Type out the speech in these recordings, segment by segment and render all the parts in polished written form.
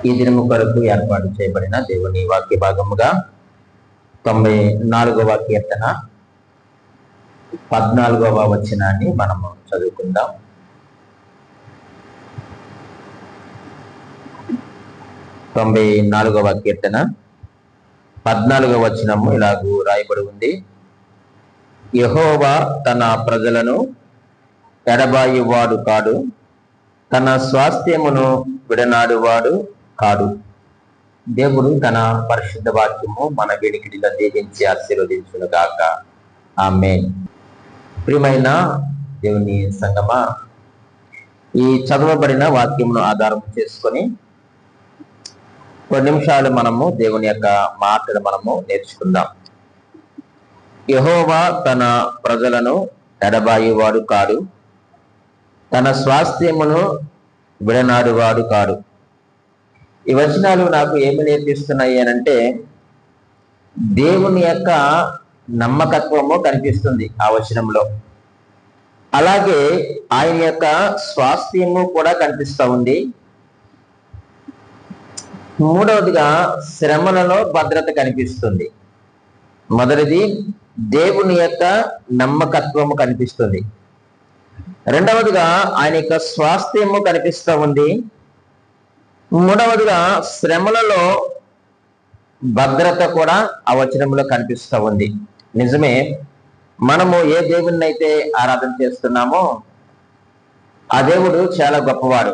ఈ దినము కొరకు ఏర్పాటు చేయబడిన దేవుని వాక్య భాగముగా 94వ కీర్తన 14వ వచనాన్ని మనము చదువుకుందాం. తొంభై 94వ కీర్తన 14వ వచనము ఇలాగూ రాయబడి ఉంది. యెహోవా తన ప్రజలను ఎడబాయువాడు కాడు, తన స్వాస్థ్యమును విడనాడువాడు కాడు. దేవుడు తన పరిశుద్ధ వాక్యము మన వినికిడిలో దీవించి ఆశీర్వదించును గాక. ఆమేన్. ప్రియమైన దేవుని సంగమా, ఈ చదవబడిన వాక్యమును ఆధారం చేసుకొని కొన్ని నిమిషాలు మనము దేవుని యొక్క మాటలు మనము నేర్చుకుందాం. యెహోవా తన ప్రజలను ఎడబాయువాడు కాడు, తన స్వాస్థ్యమును విడనాడువాడు కాడు. ఈ వచనాలు నాకు ఏమి నేర్పిస్తున్నాయి అనంటే, దేవుని యొక్క నమ్మకత్వము కనిపిస్తుంది ఆ వచనంలో. అలాగే ఆయన యొక్క స్వాస్థ్యము కూడా కనిపిస్తూ ఉంది. మూడవదిగా శ్రమలలో భద్రత కనిపిస్తుంది. మొదటిది దేవుని యొక్క నమ్మకత్వము కనిపిస్తుంది. రెండవదిగా ఆయన యొక్క స్వాస్థ్యము కనిపిస్తూ ఉంది. మూడవదిగా శ్రమలలో భద్రత కూడా ఆ వచనంలో కనిపిస్తూ ఉంది. నిజమే, మనము ఏ దేవుణ్ణి అయితే ఆరాధన చేస్తున్నామో ఆ దేవుడు చాలా గొప్పవాడు.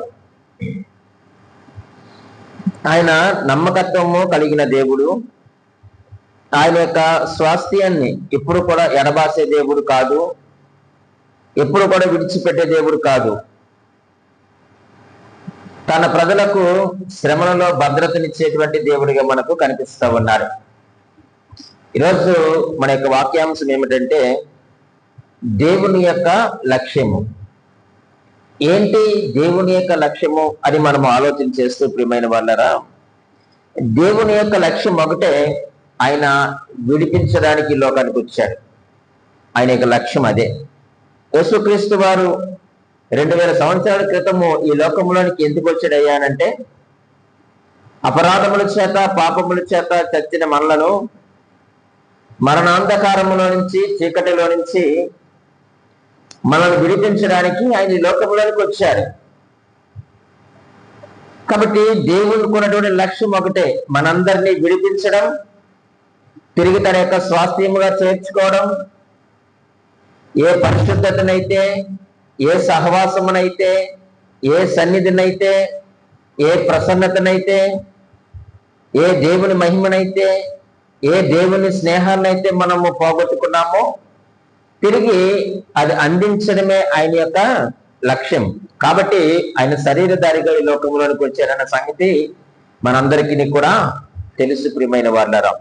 ఆయన నమ్మకత్వము కలిగిన దేవుడు. ఆయన యొక్క స్వాస్థ్యాన్ని ఎప్పుడు కూడా ఎడబాసే దేవుడు కాదు, ఎప్పుడు కూడా విడిచిపెట్టే దేవుడు కాదు. తన ప్రజలకు శ్రమలలో భద్రతనిచ్చేటువంటి దేవుడిగా మనకు కనిపిస్తూ ఉన్నాడు. ఈరోజు మన యొక్క వాక్యాంశం ఏమిటంటే, దేవుని యొక్క లక్ష్యము ఏంటి? దేవుని యొక్క లక్ష్యము అని మనము ఆలోచన చేస్తూ, ప్రియమైన వాళ్ళరా, దేవుని యొక్క లక్ష్యం ఒకటే, ఆయన విడిపించడానికి లోకానికి వచ్చాడు. ఆయన యొక్క లక్ష్యం అదే. యేసుక్రీస్తు వారు 2000 సంవత్సరాల క్రితము ఈ లోకంలోనికి ఎందుకు వచ్చాడయ్యానంటే, అపరాధముల చేత పాపముల చేత చచ్చిన మనలను మరణాంధకారములో నుంచి, చీకటిలో నుంచి మనల్ని విడిపించడానికి ఆయన ఈ లోకంలోనికి వచ్చాడు. కాబట్టి దేవునికి ఉన్నటువంటి లక్ష్యం ఒకటే, మనందరినీ విడిపించడం, తిరిగి తన యొక్క స్వాస్థ్యముగా చేర్చుకోవడం. ఏ పరిశుద్ధతనైతే, ఏ సహవాసమునైతే, ఏ సన్నిధినైతే, ఏ ప్రసన్నతనైతే, ఏ దేవుని మహిమనైతే, ఏ దేవుని స్నేహాన్నైతే మనము పోగొట్టుకున్నామో తిరిగి అది అందించడమే ఆయన యొక్క లక్ష్యం. కాబట్టి ఆయన శరీరధారిగా ఈ లోకంలోనికి వచ్చారన్న సంగతి మనందరికీ కూడా తెలుసు, ప్రియమైన వాళ్ళరా.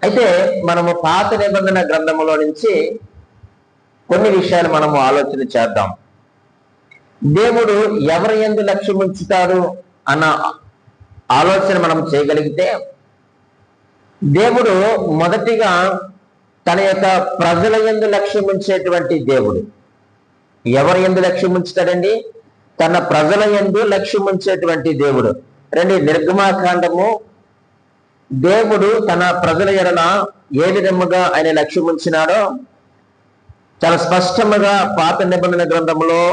అయితే మనము పాత నిబంధన గ్రంథములో నుంచి కొన్ని విషయాలు మనము ఆలోచన చేద్దాం. దేవుడు ఎవరి యందు లక్ష్యం ఉంచుతాడు అన్న ఆలోచన మనం చేయగలిగితే, దేవుడు మొదటిగా తన యొక్క ప్రజల యందు లక్ష్యం ఉంచేటువంటి దేవుడు. ఎవరి యందు లక్ష్యం ఉంచుతాడండి? తన ప్రజల యందు లక్ష్యం ఉంచేటువంటి దేవుడు. రండి, నిర్గమాకాండము దేవుడు తన ప్రజల ఎడల ఏ విధముగా ఆయన లక్ష్యం ఉంచినాడో చాలా స్పష్టముగా పాత నిబంధన గ్రంథములో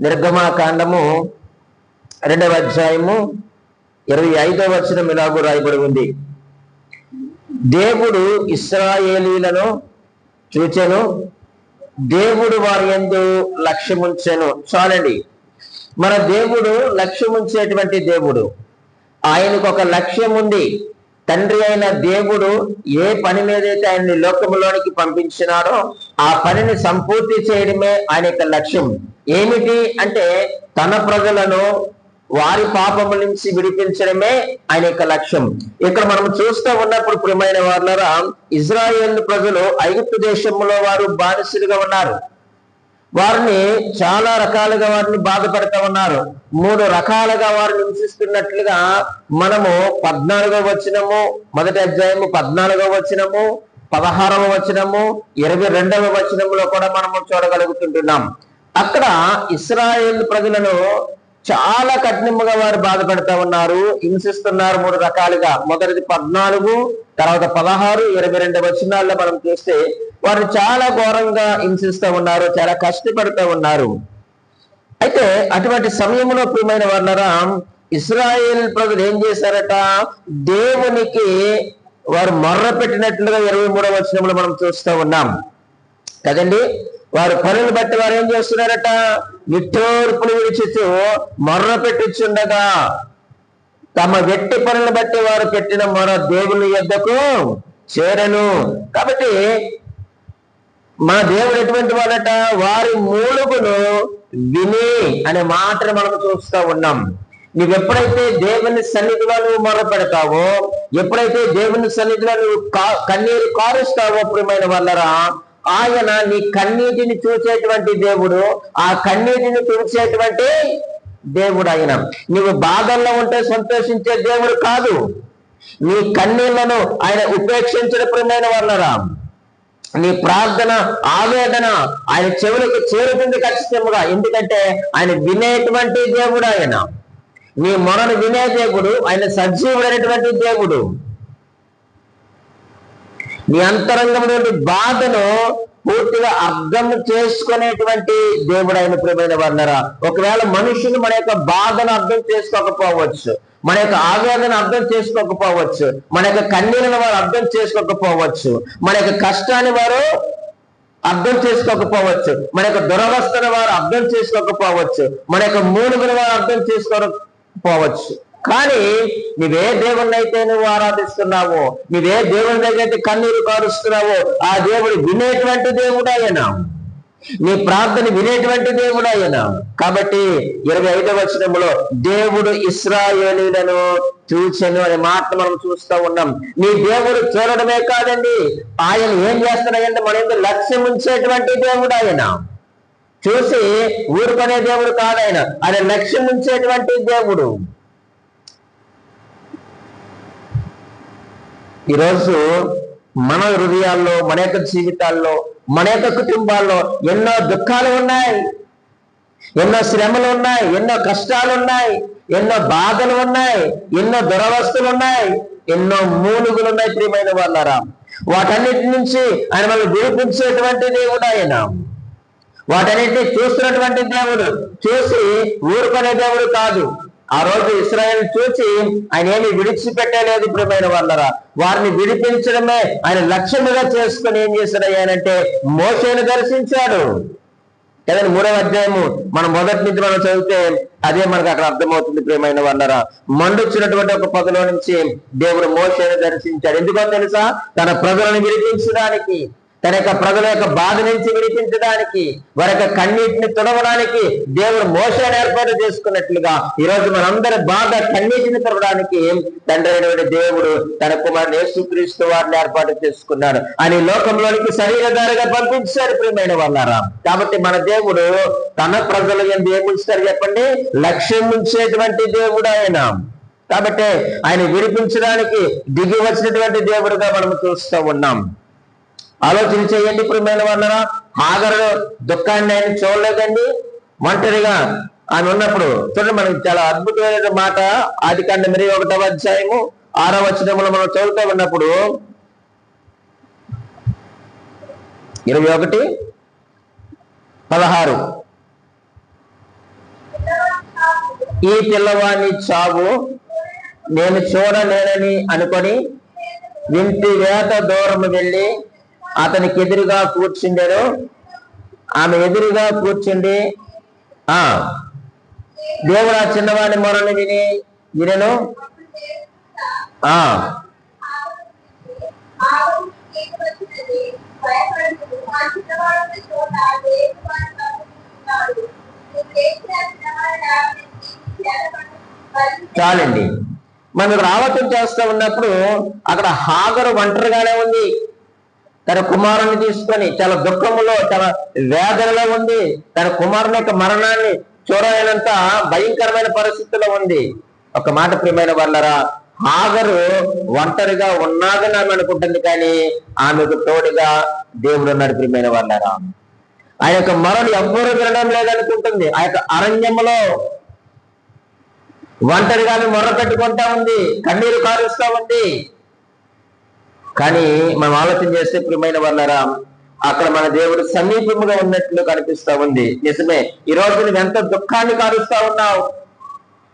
నిర్గమాకాండము 2వ అధ్యాయము 25వ వచనం ఇలాగూ రాయబడి ఉంది. దేవుడు ఇశ్రాయేలీలను చూచెను, దేవుడు వారి యందు లక్ష్యముంచెను. చాలండి, మన దేవుడు లక్ష్యముంచేటువంటి దేవుడు. ఆయనకు ఒక లక్ష్యం ఉంది. తండ్రి అయిన దేవుడు ఏ పని మీదైతే ఆయన్ని లోకములోనికి పంపించినాడో ఆ పనిని సంపూర్తి చేయడమే ఆయన యొక్క లక్ష్యం. ఏమిటి అంటే, తన ప్రజలను వారి పాపముల నుంచి విడిపించడమే ఆయన యొక్క లక్ష్యం. ఇక్కడ మనం చూస్తూ ఉన్నప్పుడు, ప్రియమైన వాళ్ళరా, ఇజ్రాయేల్ ప్రజలు ఐగుప్తు దేశంలో వారు బానిసలుగా ఉన్నారు. వారిని చాలా రకాలుగా వారిని బాధపడుతూ ఉన్నారు. 3 రకాలుగా వారు హింసిస్తున్నట్లుగా మనము 14వ వచనము, మొదటి అధ్యాయము 14వ వచనము, 16వ వచనము, 22వ వచనంలో కూడా మనము చూడగలుగుతుంటున్నాం. అక్కడ ఇశ్రాయేల్ ప్రజలను చాలా కఠినంగా వారు బాధపడతా ఉన్నారు, హింసిస్తున్నారు 3 రకాలుగా. మొదటిది 14, తర్వాత 16, 22 వచనాల్లో మనం చూస్తే వారు చాలా ఘోరంగా హింసిస్తూ ఉన్నారు, చాలా కష్టపడుతూ ఉన్నారు. అయితే అటువంటి సమయంలో ప్రియమైన వాళ్ళరా, ఇశ్రాయేల్ ప్రజలు ఏం చేశారట, దేవునికి వారు మొర్ర పెట్టినట్లుగా 23వ వచనంలో మనం చూస్తూ ఉన్నాం కదండి. వారు పనులు బట్టి వారు ఏం చేస్తున్నారట, నిట్టూర్పులు విడిచిస్తూ మొర్ర పెట్టుచుండగా తమ వెట్టి పనులను బట్టి వారు పెట్టిన మొర దేవుని యొద్దకు చేరను. కాబట్టి మన దేవుడు ఎటువంటి వాడట, వారి మూలుగును విని అనే మాటను మనం చూస్తూ ఉన్నాం. నువ్వు ఎప్పుడైతే దేవుని సన్నిధిలో నువ్వు మొర పెడతావో, ఎప్పుడైతే దేవుని సన్నిధిలో నువ్వు కన్నీరు కారుస్తావో ప్రియమైన వాళ్ళరా, ఆయన నీ కన్నీటిని చూసేటువంటి దేవుడు, ఆ కన్నీటిని తుడిచేటువంటి దేవుడు ఆయన. నువ్వు బాధల్లో ఉంటే సంతోషించే దేవుడు కాదు, నీ కన్నీళ్లను ఆయన ఉపేక్షించిన ప్రియమైన వాళ్ళరా. నీ ప్రార్థన ఆవేదన ఆయన చెవులకు చేరుతుంది ఖచ్చితంగా, ఎందుకంటే ఆయన వినేటువంటి దేవుడు ఆయన. నీ మొరను వినే దేవుడు ఆయన, సజీవుడైనటువంటి దేవుడు. నీ అంతరంగం నుండి బాధను పూర్తిగా అర్థం చేసుకునేటువంటి దేవుడు ఆయన ప్రియమైన వాళ్ళరా. ఒకవేళ మనుషులు మన యొక్క బాధను అర్థం చేసుకోకపోవచ్చు, మన యొక్క ఆవేదన అర్థం చేసుకోకపోవచ్చు, మన యొక్క కన్నీళ్ళను వారు అర్థం చేసుకోకపోవచ్చు, మన యొక్క కష్టాన్ని వారు అర్థం చేసుకోకపోవచ్చు, మన యొక్క దురవస్థను వారు అర్థం చేసుకోకపోవచ్చు, మన యొక్క మూలుగును వారు అర్థం చేసుకోకపోవచ్చు. కానీ నువ్వే దేవుణ్ణి అయితే నువ్వు ఆరాధిస్తున్నావో, నువ్వే దేవుని దగ్గర కన్నీరు కారుస్తున్నావో, ఆ దేవుడు వినేటువంటి దేవుడు ఆయన, నీ ప్రార్థన వినేటువంటి దేవుడు ఆయన. కాబట్టి 25వ వచనంలో దేవుడు ఇశ్రాయేలీయులను చూచెను అనే మాట మనం చూస్తూ ఉన్నాం. నీ దేవుడు చూడడమే కాదండి, ఆయన ఏం చేస్తున్నాయంటే మన ఎందుకు లక్ష్యం ఉంచేటువంటి దేవుడు ఆయన. చూసి ఊరుకునే దేవుడు కాదాయన, ఆయన లక్ష్యం ఉంచేటువంటి దేవుడు. ఈరోజు మన హృదయాల్లో, మన యొక్క జీవితాల్లో, మన యొక్క కుటుంబాల్లో ఎన్నో దుఃఖాలు ఉన్నాయి, ఎన్నో శ్రమలు ఉన్నాయి, ఎన్నో కష్టాలు ఉన్నాయి, ఎన్నో బాధలు ఉన్నాయి, ఎన్నో దురవస్థలు ఉన్నాయి, ఎన్నో మూలుగులు ఉన్నాయి ప్రియమైన వాళ్ళారా. వాటన్నిటి నుంచి ఆయన మనల్ని విడిపించేటువంటి దేవుడు ఆయన. వాటన్నిటిని చూస్తున్నటువంటి దేవుడు, చూసి ఊరుకునే దేవుడు కాదు. ఆ రోజు ఇశ్రాయేలు చూసి ఆయన ఏమి విడిచిపెట్టలేదు ప్రియమైన వాళ్ళరా. వారిని విడిపించడమే ఆయన లక్ష్యముగా చేసుకుని ఏం చేశాడు ఆయనంటే, మోషేను దర్శించాడు కదండి. 3వ అధ్యాయము మనం మొదటి నుంచి మనం చదివితే అదే మనకు అక్కడ అర్థమవుతుంది ప్రియమైన వాళ్ళరా. మండుచ్చినటువంటి ఒక పొదలో నుంచి దేవుడు మోషేను దర్శించాడు. ఎందుకో తెలుసా, తన ప్రజలను విడిపించడానికి, తన యొక్క ప్రజల యొక్క బాధ నుంచి విడిపించడానికి, వారి యొక్క కన్నీటిని తుడవడానికి దేవుడు మోషేను ఏర్పాటు చేసుకున్నట్లుగా ఈరోజు మనందరి బాధ కన్నీటిని తుడవడానికి తండ్రి అయినటువంటి దేవుడు తన కుమారుడు యేసుక్రీస్తు వారిని ఏర్పాటు చేసుకున్నాడు. అని లోకంలోనికి శరీరధారిగా పంపించారు ప్రియమైన వాళ్ళారా. కాబట్టి మన దేవుడు తన ప్రజలు ఏముంచుతారు చెప్పండి, లక్ష్యం ఉంచేటువంటి దేవుడు ఆయన. కాబట్టి ఆయన విడిపించడానికి దిగి వచ్చినటువంటి దేవుడుగా మనం చూస్తూ ఉన్నాం. ఆలోచన చేయండి ప్రియమైన వాళ్ళరా. హాగరు దుఃఖాన్ని ఆయన చూడలేదండి, ఒంటరిగా ఆమె ఉన్నప్పుడు. చూడండి, మనకి చాలా అద్భుతమైన మాట ఆదికాండం 21వ అధ్యాయము 6వ వచనంలో మనం చదువుతూ ఉన్నప్పుడు 21:16 ఈ పిల్లవాడిని చావు నేను చూడలేనని అనుకొని ఇంటి వేత దూరం వెళ్ళి అతనికి ఎదురుగా కూర్చుండారు. ఆమె ఎదురుగా కూర్చుండి దేవుడు ఆ చిన్నవాడి మొరను వినను. చాలండి. మనం రావటం చేస్తూ ఉన్నప్పుడు అక్కడ హాగరు ఒంటరిగానే ఉంది. తన కుమారుని తీసుకొని చాలా దుఃఖములో, చాలా వేదనలో ఉంది. తన కుమారుని యొక్క మరణాన్ని చూడలేనంత భయంకరమైన పరిస్థితిలో ఉంది. ఒక మాట ప్రియమైన వాళ్ళరా, హాగరు ఒంటరిగా ఉన్నాదని ఆమె అనుకుంటుంది, కానీ ఆమెకు తోడుగా దేవుడు ఉన్నాడు ప్రియమైన వాళ్ళరా. ఆ యొక్క మరణం ఎవ్వరూ వినడం లేదనుకుంటుంది. ఆ యొక్క అరణ్యంలో ఒంటరిగా మొర్ర పెట్టుకుంటా ఉంది, కన్నీరు కారుస్తా ఉంది. కానీ మనం ఆలోచన చేస్తే ప్రియమైన వాళ్ళరా, అక్కడ మన దేవుడు సమీపముగా ఉన్నట్లు కనిపిస్తా ఉంది. నిజమే, ఈ రోజు నువ్వు ఎంత దుఃఖాన్ని కారుస్తా ఉన్నావు,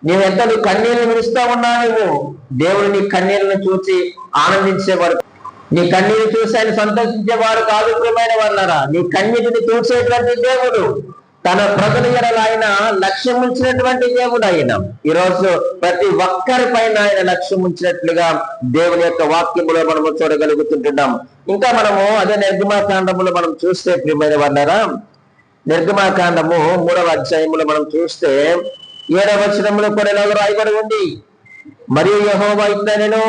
నువ్వెంత నీ కన్నీళ్లు విరుస్తా ఉన్నావు. నువ్వు దేవుడు నీ కన్నీళ్లను చూసి ఆనందించేవాడు, నీ కన్నీరు చూసి ఆయన సంతోషించేవాడు కాదు. ప్రియమైన వాళ్ళరా, నీ కన్నీటిని చూసేటువంటి దేవుడు, తన ప్రజల ఎడల ఆయన లక్ష్యం ఉంచినటువంటి దేవుడు ఆయన. ఈరోజు ప్రతి ఒక్కరి పైన ఆయన లక్ష్యం ఉంచినట్లుగా దేవుని యొక్క వాక్యములో మనము చూడగలుగుతుంటున్నాం. ఇంకా మనము అదే నిర్గమాకాండములో మనం చూస్తే ప్రియమైన వాళ్ళరా, నిర్గమాకాండము 3వ అధ్యాయములో మనం చూస్తే 7వ వచనంలో కూడా ఎలాగో రాయబడి ఉంది, మరియు యెహోవా ఇట్లనెను.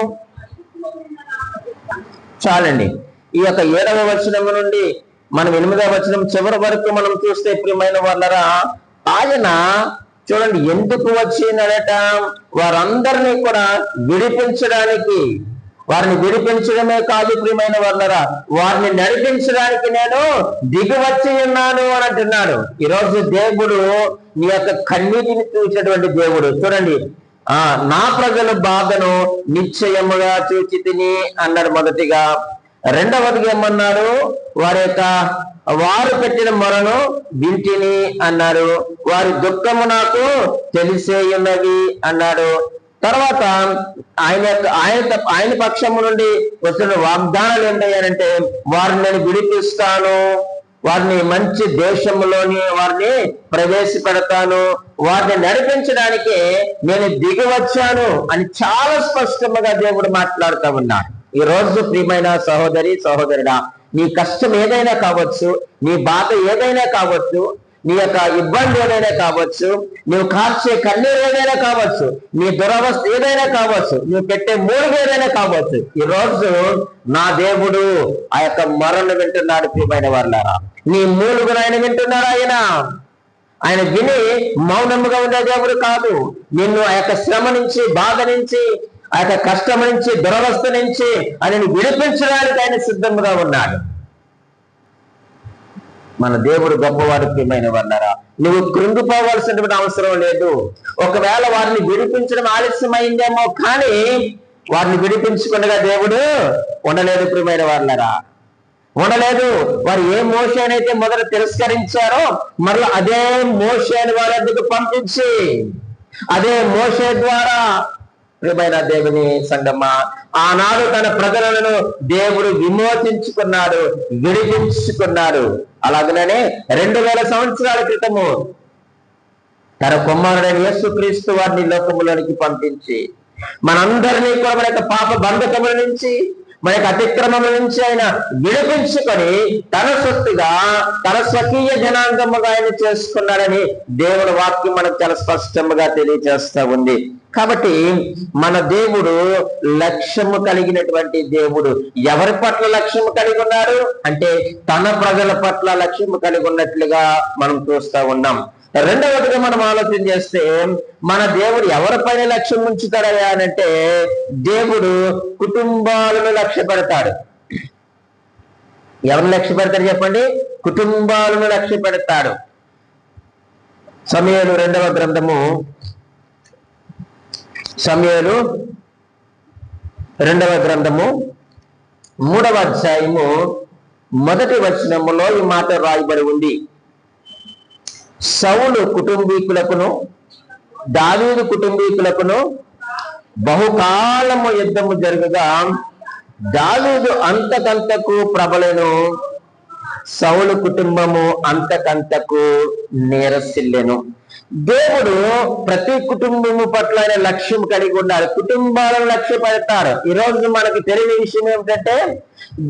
చాలండి, ఈ యొక్క 7వ వచనం నుండి మనం 8వ వచనం చివరి వరకు మనం చూస్తే ప్రియమైన వాళ్ళరా, ఆయన చూడండి ఎందుకు వచ్చిందనట, వారందరినీ కూడా విడిపించడానికి, వారిని విడిపించడమే కాదు ప్రియమైన వాళ్ళరా, వారిని నడిపించడానికి నేను దిగి వచ్చి ఉన్నాను అని అంటున్నాడు. ఈరోజు దేవుడు నీ యొక్క కన్నీటిని చూసేటువంటి దేవుడు. చూడండి, నా ప్రజల బాధను నిశ్చయముగా చూచి తిని అన్నాడు మొదటిగా. రెండవదిగా ఏమన్నాడు, వారు పెట్టిన మొరను వింటిని అన్నాడు, వారి దుఃఖము నాకు తెలిసే ఉన్నది అన్నాడు. తర్వాత ఆయన పక్షము నుండి వచ్చిన వాగ్దానాలు ఏంటంటే, వారిని నేను విడిపిస్తాను, వారిని మంచి దేశంలోని వారిని ప్రవేశపెడతాను, వారిని నడిపించడానికి నేను దిగి వచ్చాను అని చాలా స్పష్టంగా దేవుడు మాట్లాడుతూ ఉన్నాడు. ఈ రోజు ప్రియమైన సహోదరి సహోదరుడా, నీ కష్టం ఏదైనా కావచ్చు, నీ బాధ ఏదైనా కావచ్చు, నీ యొక్క ఇబ్బంది ఏదైనా కావచ్చు, నువ్వు కార్చే కన్నీరు ఏదైనా కావచ్చు, నీ దురవస్థ ఏదైనా కావచ్చు, నువ్వు పెట్టే మూలుగు ఏదైనా కావచ్చు, ఈ రోజు నా దేవుడు ఆ యొక్క మొరను వింటున్నాడు. ప్రియమైన వాళ్ళారా, నీ మూలుగును ఆయన వింటున్నాడు. ఆయన విని మౌనముగా ఉండే దేవుడు కాదు. నిన్ను ఆ యొక్క శ్రమ నుంచి, బాధ నుంచి, ఆ యొక్క కష్టం నుంచి, దురవస్థ నుంచి ఆయనను విడిపించడానికి ఆయన సిద్ధంగా ఉన్నాడు. మన దేవుడు గొప్పవాడు. ప్రియమైన వాళ్ళారా, నువ్వు కృంగిపోవాల్సినటువంటి అవసరం లేదు. ఒకవేళ వారిని విడిపించడం ఆలస్యమైందేమో, కానీ వారిని విడిపించకుండా దేవుడు ఉండలేదు. ప్రియమైన వాళ్ళారా, ఉండలేదు. వారు ఏ మోషేనైతే మొదట తిరస్కరించారో, మరలా అదే మోషేని వారి వద్దకు పంపించి, అదే మోషే ద్వారా ప్రియమైన దేవుని సంగమా, ఆనాడు తన ప్రజలను దేవుడు విమోచించుకున్నాడు, విడిపించుకున్నాడు. అలాగనే 2000 సంవత్సరాల క్రితము తన కుమారుడైన యేసుక్రీస్తు వారిని లోకములోనికి పంపించి, మనందరినీ కూడా మన యొక్క పాప బంధకముల నుంచి, మన యొక్క అతిక్రమముల నుంచి ఆయన విడిపించుకొని తన సొత్తుగా, తన స్వకీయ జనాంగముగా ఆయన చేసుకున్నాడని దేవుని వాక్యం మనకు చాలా స్పష్టంగా తెలియజేస్తా ఉంది. కాబట్టి మన దేవుడు లక్ష్యము కలిగినటువంటి దేవుడు. ఎవరి పట్ల లక్ష్యము కలిగి ఉన్నారు అంటే, తన ప్రజల పట్ల లక్ష్యము కలిగి ఉన్నట్లుగా మనం చూస్తా ఉన్నాం. రెండవదిగా మనం ఆలోచన చేస్తే, మన దేవుడు ఎవరిపైన లక్ష్యం ఉంచుతాడయ్యా అనంటే, దేవుడు కుటుంబాలను లక్ష్య పెడతాడు. ఎవరిని లక్ష్య పెడతాడు చెప్పండి? కుటుంబాలను లక్ష్య పెడతాడు. సమూయేలు 2వ గ్రంథము, సమూయేలు 2వ గ్రంథము 3వ అధ్యాయము 1వ వచనములో ఈ మాట రాయబడి ఉంది. సౌలు కుటుంబీకులకును దావీదు కుటుంబీకులకును బహుకాలము యుద్ధము జరుగుగా దావీదు అంతకంతకు ప్రబలెను, సౌలు కుటుంబము అంతకంతకు నీరసిల్లెను. దేవుడు ప్రతి కుటుంబము పట్ల ఆయన లక్ష్యం కలిగి ఉండాలి. కుటుంబాలను లక్ష్య పెడతారు. ఈరోజు మనకు తెలియని విషయం ఏమిటంటే,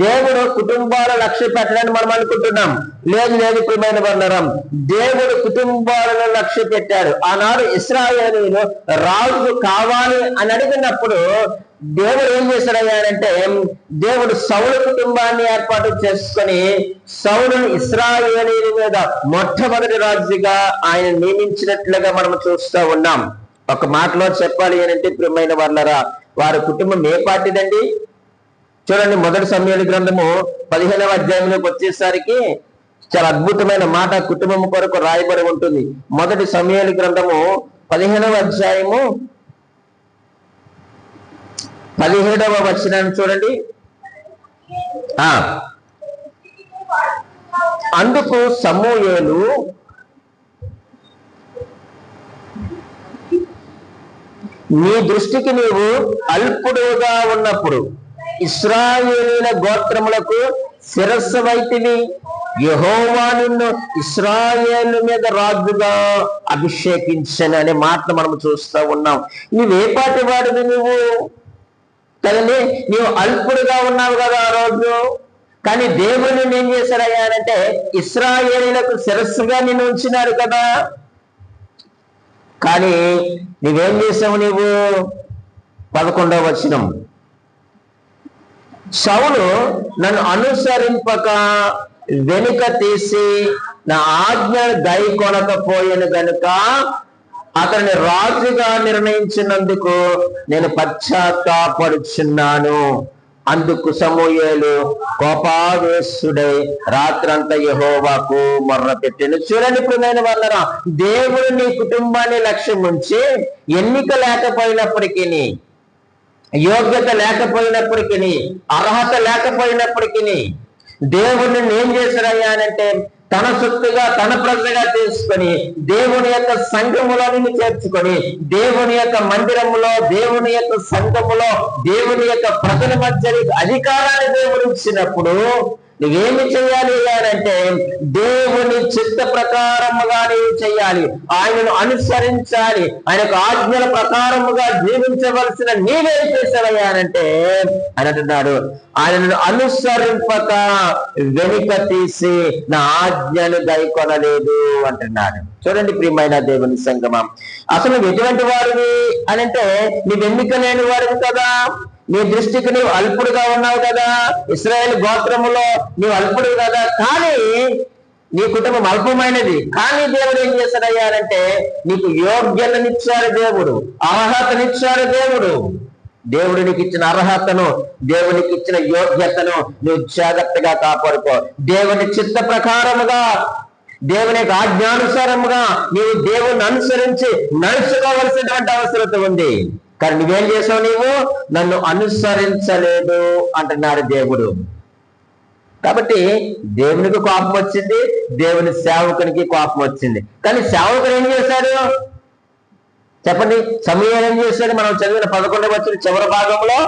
దేవుడు కుటుంబాల లక్ష్య పెట్టడానికి మనం అనుకుంటున్నాం. లేదు ప్రియమైన వర్ణరం, దేవుడు కుటుంబాలను లక్ష్య పెట్టాడు. ఆనాడు ఇశ్రాయేలీయులు రాజు కావాలి అని అడిగినప్పుడు దేవుడు ఏం చేశాడంటే, దేవుడు సౌలు కుటుంబాన్ని ఏర్పాటు చేసుకొని సౌలును ఇశ్రాయేలీయుల మీద మొట్టమొదటి రాజుగా ఆయన నియమించినట్లుగా మనం చూస్తూ ఉన్నాం. ఒక మాటలో చెప్పాలి అంటే ప్రియమైన వాళ్ళరా, వారి కుటుంబం ఏ పార్టీదండి? చూడండి, 1 సమూయేలు గ్రంథము 15వ అధ్యాయంలోకి వచ్చేసరికి చాలా అద్భుతమైన మాట కుటుంబం కొరకు రాయబడి ఉంటుంది. 1 సమూయేలు గ్రంథము 15వ అధ్యాయము 17వ వచనాన్ని చూడండి. అందుకు సమూయేలు నీ దృష్టికి నీవు అల్పుడుగా ఉన్నప్పుడు ఇశ్రాయేలీల గోత్రములకు శిరస్సు వైతివి, యెహోవా నిన్ను ఇశ్రాయేలు మీద రాజుగా అభిషేకించను అనే మాటను మనం చూస్తూ ఉన్నాం. నువ్వే పాటి వాడివి నువ్వు కదండి, నీవు అల్పుడుగా ఉన్నావు కదా ఆ రోజు. కానీ దేవుని ఏం చేశారయ్యా అంటే ఇశ్రాయేలీలకు శిరస్సుగా నిన్ను ఉంచినారు కదా. కానీ నువ్వేం చేసావు? నీవు 11వ వచనం, సౌలు నన్ను అనుసరింపక వెనుక తీసి నా ఆజ్ఞను గైకొనకపోయాను గనుక అతన్ని రాజుగా నిర్ణయించినందుకు నేను పశ్చాత్తాపడుచున్నాను. అందుకు సమూయేలు కోపావేశుడై రాత్రంతా యెహోవాకు మొర్ర పెట్టెను. చూడండి ప్రియమైన వాళ్ళరా, దేవుడు నీ కుటుంబాన్ని లక్ష్యం ఉంచి ఎన్నిక లేకపోయినప్పటికీ, యోగ్యత లేకపోయినప్పటికీ, అర్హత లేకపోయినప్పటికీ దేవుడిని ఏం చేశాడయ్యా అంటే తన సొత్తుగా తన ప్రజగా తీసుకొని దేవుని యొక్క సంఘములో నిన్ను చేర్చుకొని దేవుని యొక్క మందిరములో, దేవుని యొక్క సంఘములో, దేవుని యొక్క ప్రజల మధ్య అధికారాన్ని దేవుడు ఇచ్చినప్పుడు నువ్వేమి చేయాలి అంటే దేవుని చిత్త ప్రకారముగా నీవు చేయాలి, ఆయనను అనుసరించాలి, ఆయన ఆజ్ఞల ప్రకారముగా జీవించవలసిన నీవేం చేశావయ్యానంటే అని అంటున్నాడు, ఆయనను అనుసరింపక వెనుక తీసి నా ఆజ్ఞను గైకొనలేదు అంటున్నాడు. చూడండి ప్రియమైన దేవుని సంగమం, అసలు నువ్వు ఎటువంటి వాడివి అని అంటే నీవు ఎన్నిక లేని వాడివి కదా. నీ దృష్టికి నీవు అల్పుడుగా ఉన్నావు కదా, ఇశ్రాయేలు గోత్రములో నీవు అల్పుడు కదా. కానీ నీ కుటుంబం అల్పమైనది. కానీ దేవుడు ఏం చేశాడయ్యారంటే నీకు యోగ్యతనిచ్చాడు దేవుడు, అర్హతనిచ్చాడు దేవుడు. దేవుడికి ఇచ్చిన అర్హతను, దేవునికి ఇచ్చిన యోగ్యతను నువ్వు జాగ్రత్తగా కాపాడుకో. దేవుని చిత్త ప్రకారముగా, దేవుని యొక్క ఆజ్ఞానుసారముగా నీవు దేవుని అనుసరించి నడుచుకోవలసినటువంటి అవసరత ఉంది. కానీ నువ్వేం చేసావు? నీవు నన్ను అనుసరించలేదు అంటున్నాడు దేవుడు. కాబట్టి దేవునికి కోపం వచ్చింది, దేవుని సేవకునికి కోపం వచ్చింది. కానీ సేవకుడు ఏం చేశాడు చెప్పండి? సమూయేలు ఏం చేశాడు? మనం చదివిన 11వ వచనం చివరి భాగంలో,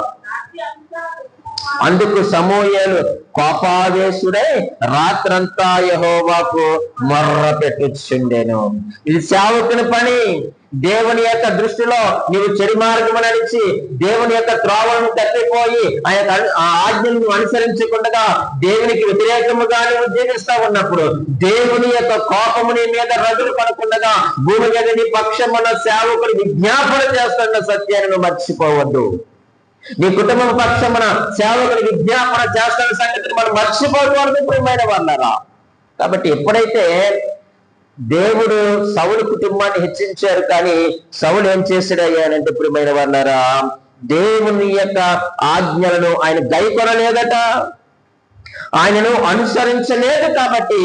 అందుకు సమూయేలు కోపావేశుడై రాత్రంతా యెహోవాకు మొర్ర పెట్టుచుండెను. ఇది సేవకుని పని. దేవుని యొక్క దృష్టిలో నీవు చెడు మార్గము నడిచి దేవుని యొక్క త్రోవలను తప్పిపోయి ఆ ఆజ్ఞలను అనుసరించకుండా దేవునికి వ్యతిరేకముగా నువ్వు జీవిస్తా ఉన్నప్పుడు దేవుని యొక్క కోపము నీ మీద రగులు పడకుండా భూమి మీద నీ పక్షమున్న సేవకుడు విజ్ఞాపన చేస్తున్న సత్యాన్ని నువ్వు మర్చిపోవద్దు. నీ కుటుంబం పక్షమున సేవకుడు విజ్ఞాపన చేస్తున్న సంగతిని మనం మర్చిపోకూడదు ప్రియమైన వాళ్ళరా. కాబట్టి ఎప్పుడైతే దేవుడు సౌలు కుటుంబాన్ని హెచ్చించారు, కానీ సౌలు ఏం చేశాడయ్యానంటే ప్రియమైన వాళ్ళారా, దేవుని యొక్క ఆజ్ఞలను ఆయన గైకొనలేదట, ఆయనను అనుసరించలేదు. కాబట్టి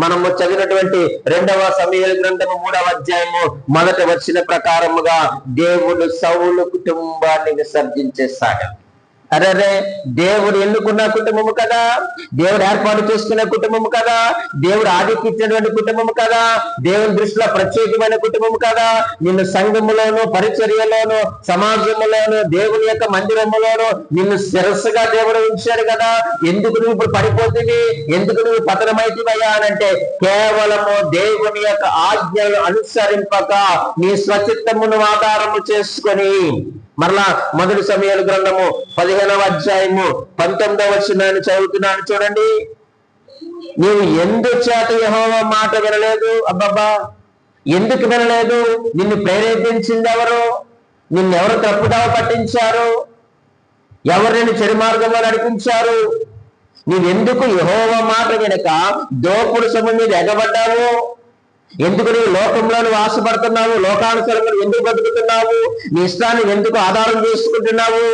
మనము చదివినటువంటి 2వ సమూయేలు గ్రంథము 3వ అధ్యాయము 1వ వచనం ప్రకారముగా దేవుడు సౌలు కుటుంబాన్ని విసర్జించేశాడు. అరే, దేవుడు ఎన్నుకున్న కుటుంబము కదా, దేవుడు ఏర్పాటు చేసుకున్న కుటుంబము కదా, దేవుడు ఆదికిచ్చినటువంటి కుటుంబము కదా, దేవుని దృష్టిలో ప్రత్యేకమైన కుటుంబము కదా. నిన్ను సంఘములోను, పరిచర్యలోను, సమాజములోను, దేవుని యొక్క మందిరములోను నిన్ను శిరస్సుగా దేవుడు ఉంచాడు కదా. ఎందుకు నువ్వు ఇప్పుడు పడిపోతుంది, ఎందుకు నువ్వు పతనమైతివయ్యా అనంటే కేవలము దేవుని యొక్క ఆజ్ఞలను అనుసరింపక నీ స్వచిత్తమును ఆధారము చేసుకొని. మరలా 1 సమూయేలు గ్రంథము 15వ అధ్యాయము 19వ వచనాన్ని చదువుతున్నాను చూడండి. నీవు ఎందుచేత యెహోవా మాట వినలేదు? అబ్బబ్బా, ఎందుకు వినలేదు? నిన్ను ప్రేరేపించింది ఎవరు? నిన్నెవరు తప్పుదావ పట్టించారు? ఎవరు నిన్ను చెడు మార్గంలో నడిపించారు? నీవెందుకు యెహోవా మాట వినక దోపుడు సొమ్ము మీద ఎగబడ్డావు? ఎందుకు నువ్వు లోకంలో నువ్వు ఆశపడుతున్నావు? లోకానుసరంగా ఎందుకు బతుకుతున్నావు? నీ ఇష్టాన్ని ఎందుకు ఆధారం చేసుకుంటున్నావు?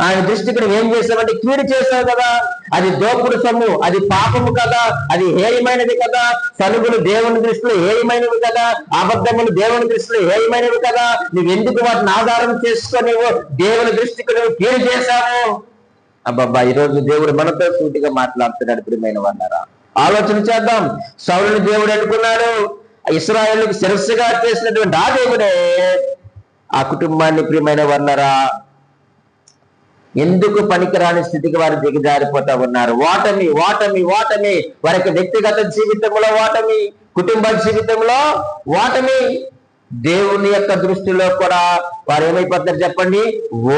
ఆయన దృష్టికి నువ్వు ఏం చేసావంటే కీడు చేసావు కదా. అది దోపుడు సొమ్ము, అది పాపము కదా, అది హేయమైనది కదా. సనుగులు దేవుని దృష్టిలో హేయమైనవి కదా, అబద్ధములు దేవుని దృష్టిలో హేయమైనవి కదా. నువ్వెందుకు వాటిని ఆధారం చేసుకొని దేవుని దృష్టికి నువ్వు కీడు చేశావు? అబ్బబ్బా, ఈరోజు దేవుడు మనతో సూటిగా మాట్లాడుతున్నాడు. ప్రియమైన వాళ్ళారా, ఆలోచన చేద్దాం. సౌలుని దేవుడు ఎన్నుకున్నాడు, ఇశ్రాయేలుకి శిరస్సుగా చేసినటువంటి ఆ దేవుడే ఆ కుటుంబాన్ని, ప్రియమైన వాళ్ళారా, ఎందుకు పనికిరాని స్థితికి వారు దిగజారిపోతా ఉన్నారు. ఓటమి ఓటమి ఓటమి, వారికి వ్యక్తిగత జీవితంలో ఓటమి, కుటుంబ జీవితంలో ఓటమి. దేవుని యొక్క దృష్టిలో కూడా వారు ఏమైపోతున్నారు చెప్పండి?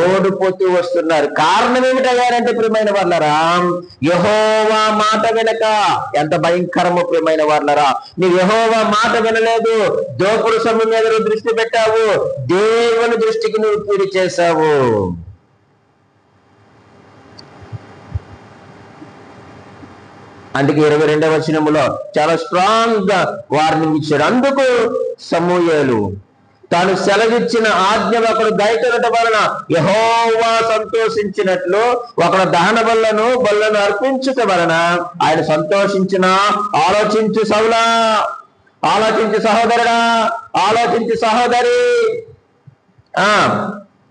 ఓడిపోతూ వస్తున్నారు. కారణం ఏమిటయ్యారంటే ప్రియమైన వాళ్ళరా, యెహోవా మాట వినక. ఎంత భయంకరమో ప్రియమైన వాళ్ళరా, నీవు యెహోవా మాట వినలేదు, దోపుడు సొమ్ము మీద నువ్వు దృష్టి పెట్టావు, దేవుని దృష్టికి నువ్వు కీడు చేశావు. అందుకే 22వ వచనములో చాలా స్ట్రాంగ్ గా వార్నింగ్ ఇచ్చాడు. అందుకు సమూయేలు తాను సెలవిచ్చిన ఆజ్ఞ ఒకడు గైకొనటం వలన యెహోవా సంతోషించినట్లు ఒకడు దహన బలులను అర్పించుట వలన ఆయన సంతోషించిన. ఆలోచించు సౌలా, ఆలోచించు సహోదరుడా, ఆలోచించు సహోదరి.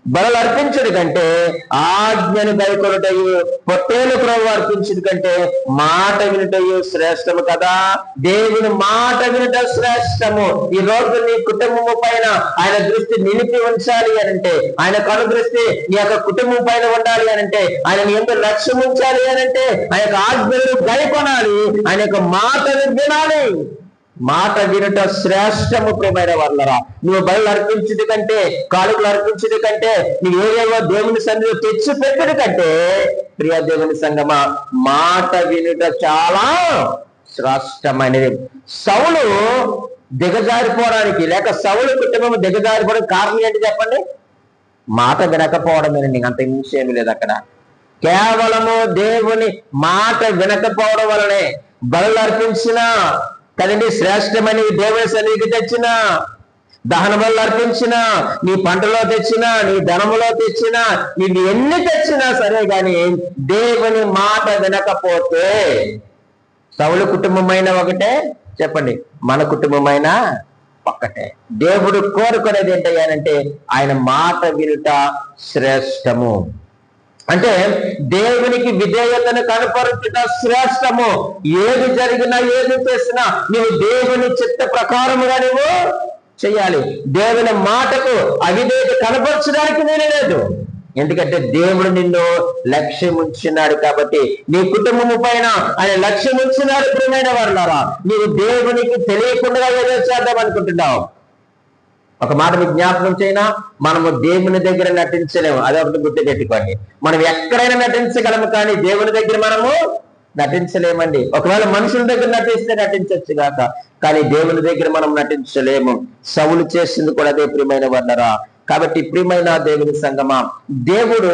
బలులు అర్పించుడు కంటే ఆజ్ఞను గైకొనుటయు, పొట్టేలు ప్రభు అర్పించుడు కంటే మాట వినుటయు శ్రేష్టము కదా. దేవుని మాట వినుట శ్రేష్టము. ఈ రోజు నీ కుటుంబము పైన ఆయన దృష్టి నిలిపి ఉంచాలి అనంటే, ఆయన కను దృష్టి నీ యొక్క కుటుంబం పైన ఉండాలి అనంటే, ఆయన ఎంత లక్ష్యం ఉంచాలి అనంటే, ఆయన యొక్క ఆజ్ఞలు గైకొనాలి, ఆయన యొక్క మాటను వినాలి. మాట వినుట శ్రేష్టము ప్రియమైన వాళ్ళరా. నువ్వు బలులు అర్పించుడి కంటే, కానుకలు అర్పించుడి కంటే, నువ్వు ఏవేవో దేవుని సన్నిధిలో తెచ్చి పెట్టుడి కంటే, ప్రియ దేవుని సంగమా, మాట వినుట చాలా శ్రేష్టమైనది. సౌలు దిగజారిపోవడానికి, లేక సౌలు కుటుంబం దిగజారిపోవడానికి కారణం ఏంటి చెప్పండి? మాట వినకపోవడమేనండి, అంత మించి ఏమీ లేదు అక్కడ. కేవలము దేవుని మాట వినకపోవడం వలనే బలులు అర్పించిన కదండి, శ్రేష్టమని దేవుని సన్నిధికి తెచ్చిన, దహన బలులు అర్పించిన, నీ పంటలో తెచ్చినా, నీ ధనములో తెచ్చినా, నీవు ఎన్ని తెచ్చినా సరే గాని దేవుని మాట వినకపోతే, సౌలు కుటుంబమైన ఒకటే చెప్పండి, మన కుటుంబమైన ఒక్కటే. దేవుడు కోరుకునేది ఏంటయ్యానంటే ఆయన మాట వినుట శ్రేష్టము. అంటే దేవునికి విధేయతను కనపరచుట శ్రేష్టము. ఏది జరిగినా, ఏది చేసినా నీవు దేవుని చిత్త ప్రకారముగా నువ్వు చెయ్యాలి. దేవుని మాటకు అవిధేయత కనపరచడానికి నేనే లేదు. ఎందుకంటే దేవుడు నిన్ను లక్ష్యం ఉంచున్నాడు కాబట్టి, నీ కుటుంబము పైన ఆయన లక్ష్యం ఉంచున్నాడు. ప్రియమైన వారులారా, నీవు దేవునికి తెలియకుండా ఏదో చేద్దాం అనుకుంటున్నావు. ఒక మాట మీకు జ్ఞాపకం చేయనా, మనము దేవుని దగ్గర నటించలేము. అదొకటి గుర్తుపెట్టుకోండి. మనం ఎక్కడైనా నటించగలము, కానీ దేవుని దగ్గర మనము నటించలేమండి. ఒకవేళ మనుషుల దగ్గర నటిస్తే నటించవచ్చు గాక, కానీ దేవుని దగ్గర మనం నటించలేము. సౌలు చేసింది కూడా అదే ప్రియమైన వాళ్ళరా. కాబట్టి ప్రియమైన దేవుని సంగమా, దేవుడు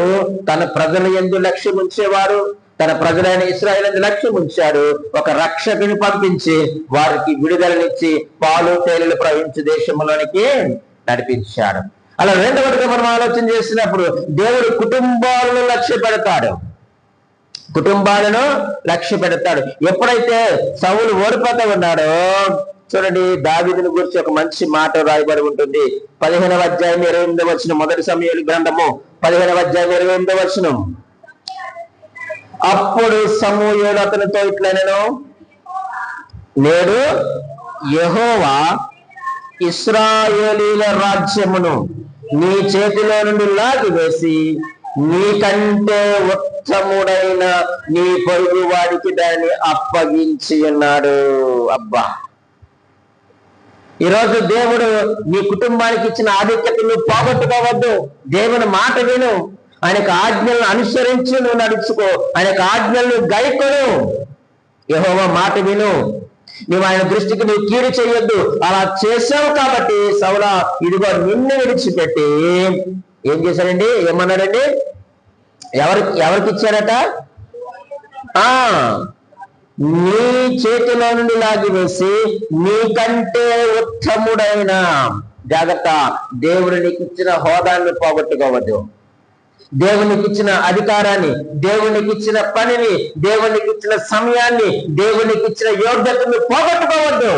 తన ప్రజల యందు లక్ష్యం ఉంచేవారు, తన ప్రజలైన ఇశ్రాయేలు లక్ష్యం ఉంచాడు. ఒక రక్షకుని పంపించి వారికి విడుదలనిచ్చి పాలు తేనెలు ప్రవహించే దేశంలోనికి నడిపించాడు. అలా రెండవదిగా మనం ఆలోచన చేసినప్పుడు దేవుడు కుటుంబాలను లక్ష్య పెడతాడు. కుటుంబాలను లక్ష్య పెడతాడు. ఎప్పుడైతే సౌలు ఓడిపోతూ ఉన్నాడో చూడండి, దావీదుని గురించి ఒక మంచి మాట రాయబడి ఉంటుంది. 15వ అధ్యాయం 28వ వచనం, మొదటి సమూయేలు గ్రంథము 15వ అధ్యాయం 28వ వచనం. అప్పుడు సమూయేలు అతనితో ఇట్లనెను, నేడు యెహోవా ఇశ్రాయేలీల రాజ్యమును నీ చేతిలో నుండి లాగివేసి నీకంటే ఉత్తముడైన నీ పొరుగు వాడికి దాన్ని అప్పగించి ఉన్నాడు. అబ్బా, ఈరోజు దేవుడు నీ కుటుంబానికి ఇచ్చిన ఆధిక్యతను పోగొట్టుకోవద్దు. దేవుని మాట విను, ఆయనకు ఆజ్ఞలను అనుసరించి నువ్వు నడుచుకో, ఆయనకు ఆజ్ఞలను గైకొను, యెహోవా మాట విను. నువ్వు ఆయన దృష్టికి నువ్వు కీడు చేయొద్దు. అలా చేసావు కాబట్టి సౌలా ఇదిగో నిన్ను విడిచిపెట్టి ఏం చేశాడండి? ఏమన్నాడండి? ఎవరికి ఇచ్చారట? నీ చేతిలో నుండి లాగివేసి నీకంటే ఉత్తముడైన, జాగ్రత్త, దేవుడు నీకు ఇచ్చిన హోదాన్ని పోగొట్టుకోవద్దు. దేవునికి ఇచ్చిన అధికారాన్ని, దేవునికి ఇచ్చిన పనిని, దేవునికి ఇచ్చిన సమయాన్ని, దేవునికి ఇచ్చిన యోగ్యతను పోగొట్టుకోవద్దు.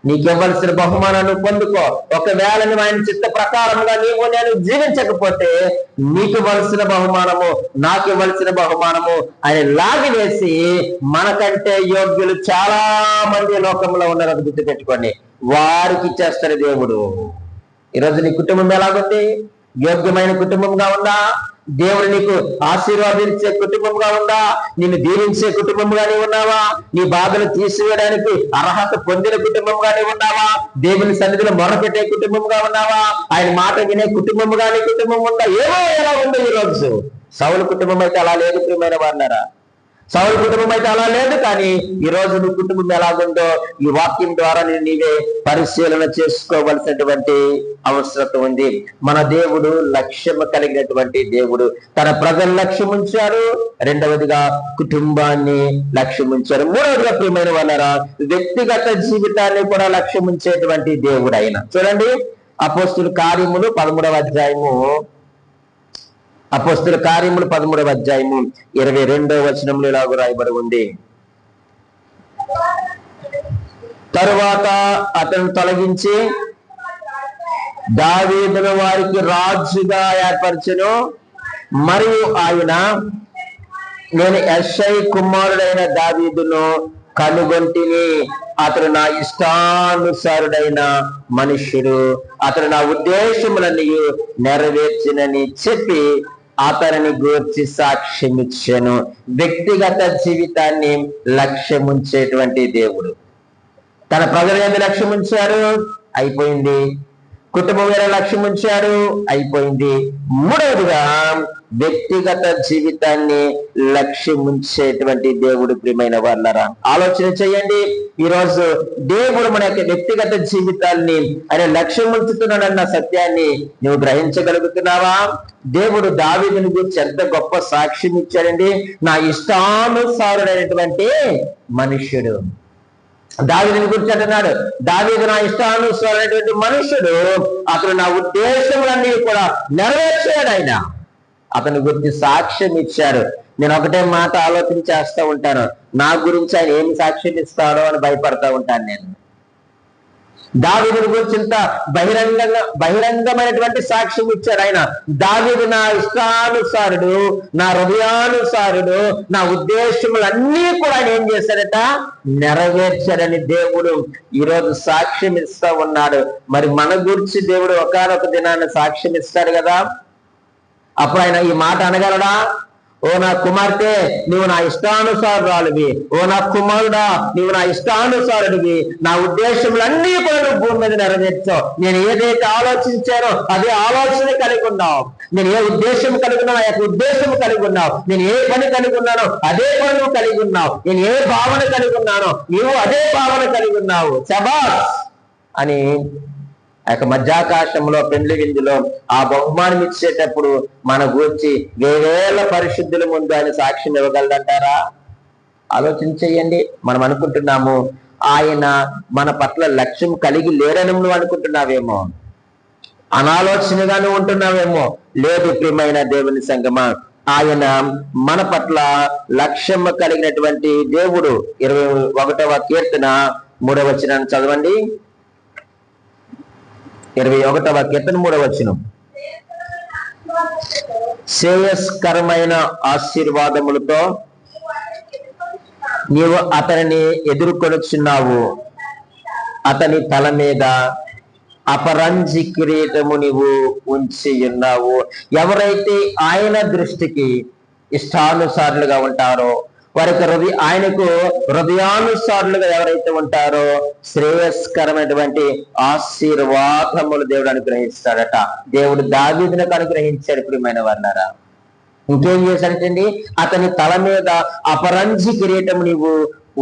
నీకివ్వాల్సిన బహుమానాన్ని పొందుకో. ఒకవేళ నువ్వు ఆయన చిత్త ప్రకారంగా నీవు నేను జీవించకపోతే నీకు ఇవ్వాల్సిన బహుమానము, నాకు ఇవ్వాల్సిన బహుమానము ఆయన లాగివేసి, మనకంటే యోగ్యులు చాలా మంది లోకంలో ఉన్నారని గుర్తుపెట్టుకోండి, వారికి ఇచ్చేస్తాడు దేవుడు. ఈరోజు నీ కుటుంబం ఎలాగుంది? యోగ్యమైన కుటుంబంగా ఉందా? దేవుడు నీకు ఆశీర్వాదించే కుటుంబంగా ఉందా? నిన్ను దీవించే కుటుంబంగానే ఉన్నావా? నీ బాధలు తీసివేయడానికి అర్హత పొందిన కుటుంబంగానే ఉన్నావా? దేవుని సన్నిధిలో మొరపెట్టే కుటుంబంగా ఉన్నావా? ఆయన మాట వినే కుటుంబంగానే కుటుంబం ఉందా? ఏమో ఎలా ఉందో ఈరోజు. సౌలు కుటుంబం అయితే అలా లేదు ప్రియమైన వారులారా. సౌలు కుటుంబం అయితే అలా లేదు. కానీ ఈ రోజు నీ కుటుంబం ఎలాగుందో ఈ వాక్యం ద్వారా నీవే పరిశీలన చేసుకోవలసినటువంటి అవసరం ఉంది. మన దేవుడు లక్ష్యం కలిగినటువంటి దేవుడు. తన ప్రజలు లక్ష్యం ఉంచారు. రెండవదిగా కుటుంబాన్ని లక్ష్యం ఉంచారు. మూడవదిగా ప్రియమైన వాళ్ళరా, వ్యక్తిగత జీవితాన్ని కూడా లక్ష్యం ఉంచేటువంటి దేవుడు ఆయన. చూడండి, అపోస్తుల కార్యములు 13వ అధ్యాయము, అపోస్తుల కార్యములు 13వ అధ్యాయము 22వ వచనంలో ఇలాగ రాయబడి ఉంది. తరువాత అతను తొలగించి దావీదును వారికి రాజుగా ఏర్పరచెను. మరియు ఆయన, నేను యెషై కుమారుడైన దావీదును కనుగొంటిని. అతడు నా ఇష్టానుసారుడైన మనుష్యుడు, అతడు నా ఉద్దేశములన్నీ నెరవేర్చినని చెప్పి అతనిని గూర్చి సాక్ష్యం ఇచ్చాను. వ్యక్తిగత జీవితాన్ని లక్ష్యం ఉంచేటువంటి దేవుడు. తన ప్రజలు ఏమి లక్ష్యం ఉంచారు? అయిపోయింది. కుటుంబం మీద లక్ష్యం ఉంచారు, అయిపోయింది. మూడవదిగా వ్యక్తిగత జీవితాన్ని లక్ష్యం ఉంచేటువంటి దేవుడు. ప్రియమైన వాళ్ళరా, ఆలోచన చేయండి. ఈరోజు దేవుడు మన యొక్క వ్యక్తిగత జీవితాన్ని ఆయన లక్ష్యం ఉంచుతున్నాడన్న సత్యాన్ని నువ్వు గ్రహించగలుగుతున్నావా? దేవుడు దావీదుని గురించి ఎంత గొప్ప సాక్ష్యం ఇచ్చాడండి. నా ఇష్టానుసారుడైనటువంటి మనుష్యుడు. దావీదుని గురించి అంటున్నాడు, దావీదు నా ఇష్టానుసారైనటువంటి మనుషుడు, అతను నా ఉద్దేశములన్నీ కూడా నెరవేర్చాడు. ఆయన అతని గురించి సాక్ష్యం ఇచ్చారు. నేను ఒకటే మాట ఆలోచన చేస్తూ ఉంటాను, నా గురించి ఆయన ఏమి సాక్ష్యం ఇస్తాడో అని భయపడతా ఉంటాను నేను. దావీదుని గురించి ఇంత బహిరంగమైనటువంటి సాక్ష్యం ఇచ్చాడు ఆయన. దావీదు నా ఇష్టానుసారుడు, నా హృదయానుసారుడు, నా ఉద్దేశములన్నీ కూడా ఆయన ఏం చేశాడట? నెరవేర్చాడని దేవుడు ఈరోజు సాక్ష్యం ఇస్తా ఉన్నాడు. మరి మన గురించి దేవుడు ఒకానొక దినాన్ని సాక్ష్యం ఇస్తాడు కదా. అప్పుడు ఆయన ఈ మాట అనగలడా? ఓ నా కుమార్తె, నీవు నా ఇష్టానుసారురాలివి. ఓ నా కుమారుడా, నీవు నా ఇష్టానుసారుడివి. నా ఉద్దేశములన్నీ కూడా నువ్వు భూమి మీద నెరవేర్చావు. నేను ఏదైతే ఆలోచించానో అదే ఆలోచన కలిగి ఉన్నావు. నేను ఏ ఉద్దేశం కలిగి ఉన్నాను, ఆ యొక్క ఉద్దేశం కలిగి ఉన్నావు. నేను ఏ పని కలిగి ఉన్నానో అదే పని నువ్వు కలిగి ఉన్నావు. నేను ఏ భావన కలిగి ఉన్నానో నీవు అదే భావన కలిగి ఉన్నావు. శబాష్ అని ఆ యొక్క మధ్యాకాశంలో పెండ్లి విందులో ఆ బహుమానం ఇచ్చేటప్పుడు మన గురించి వేవేల పరిశుద్ధుల ముందు ఆయన సాక్ష్యం ఇవ్వగలదంటారా? ఆలోచన చెయ్యండి. మనం అనుకుంటున్నాము ఆయన మన పట్ల లక్ష్యం కలిగి లేరని నువ్వు అనుకుంటున్నావేమో, అనాలోచనగా నువ్వు ఉంటున్నావేమో. లేదు ప్రియమైన దేవుని సంగమా, ఆయన మన పట్ల లక్ష్యం కలిగినటువంటి దేవుడు. 21వ కీర్తన 3వ వచనాన్ని చదవండి. 21వ కీర్తన 3వ వచనం. శ్రేయస్కరమైన ఆశీర్వాదములతో నీవు అతనిని ఎదుర్కొనుచున్నావు. అతని తల మీద అపరంజి కిరీటము నీవు ఉంచి ఉన్నావు. ఎవరైతే ఆయన దృష్టికి ఇష్టానుసారులుగా ఉంటారో, వారికి ఆయనకు హృదయానుసారులుగా ఎవరైతే ఉంటారో శ్రేయస్కరమైనటువంటి ఆశీర్వాదములు దేవుడు అనుగ్రహిస్తాడట. దేవుడు దావీదునకు అనుగ్రహించాడు. ప్రియమైన వారులారా, ఇంకేం చేశాడంటండి? అతని తల మీద అపరంజి కిరీటము నీవు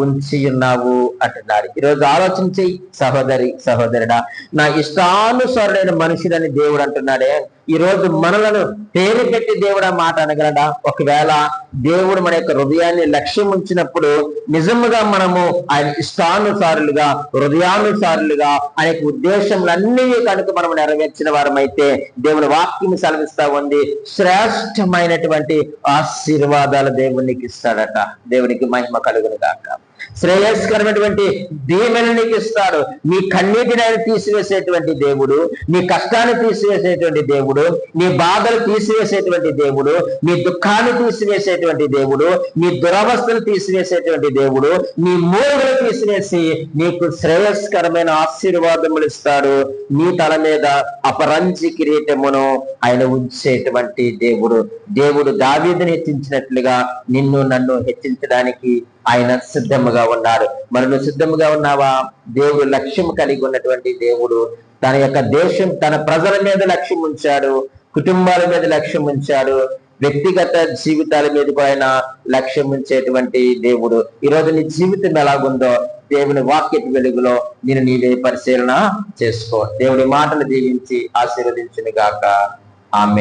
ఉంచి ఉన్నావు అంటున్నాడు. ఈరోజు ఆలోచన చెయ్యి సహోదరి సహోదరుడా, నా ఇష్టానుసారుడైన మనుషుడని దేవుడు అంటున్నాడే. ఈ రోజు మనలను పేరు పెట్టి దేవుడు ఆ మాట అనగలడా? ఒకవేళ దేవుడు మన యొక్క హృదయాన్ని లక్ష్యం ఉంచినప్పుడు నిజముగా మనము ఆయన ఇష్టానుసారులుగా, హృదయానుసారులుగా అనేక ఉద్దేశములన్నీ కనుక మనం నెరవేర్చిన వారమైతే దేవుని వాక్యం సెలవిస్తా ఉంది, శ్రేష్టమైనటువంటి ఆశీర్వాదాలు దేవునికి ఇస్తాడట. దేవునికి మహిమ కలుగును గాక. శ్రేయస్కరమైనటువంటి దీవెనలు నీకు ఇస్తాడు. నీ కన్నీటిని ఆయన తీసివేసేటువంటి దేవుడు, నీ కష్టాన్ని తీసివేసేటువంటి దేవుడు, నీ బాధలు తీసివేసేటువంటి దేవుడు, నీ దుఃఖాన్ని తీసివేసేటువంటి దేవుడు, నీ దురవస్థలు తీసివేసేటువంటి దేవుడు, నీ మూలుగులు తీసివేసి నీకు శ్రేయస్కరమైన ఆశీర్వాదములు ఇస్తాడు. నీ తల మీద అపరంజి కిరీటమును ఆయన ఉంచేటువంటి దేవుడు. దేవుడు దావీదుని హెచ్చించినట్లుగా నిన్ను నన్ను హెచ్చించడానికి ఆయన సిద్ధముగా ఉన్నాడు. మరి నువ్వు సిద్ధముగా ఉన్నావా? దేవుడు లక్ష్యం కలిగి ఉన్నటువంటి దేవుడు తన యొక్క దేశం, తన ప్రజల మీద లక్ష్యం ఉంచాడు, కుటుంబాల మీద లక్ష్యం ఉంచాడు, వ్యక్తిగత జీవితాల మీద ఆయన లక్ష్యం ఉంచేటువంటి దేవుడు. ఈరోజు నీ జీవితం ఎలాగుందో దేవుని వాక్యపు వెలుగులో నేను నీవే పరిశీలన చేసుకో. దేవుడి మాటలు దీవించి ఆశీర్వదించును గాక. ఆమేన్.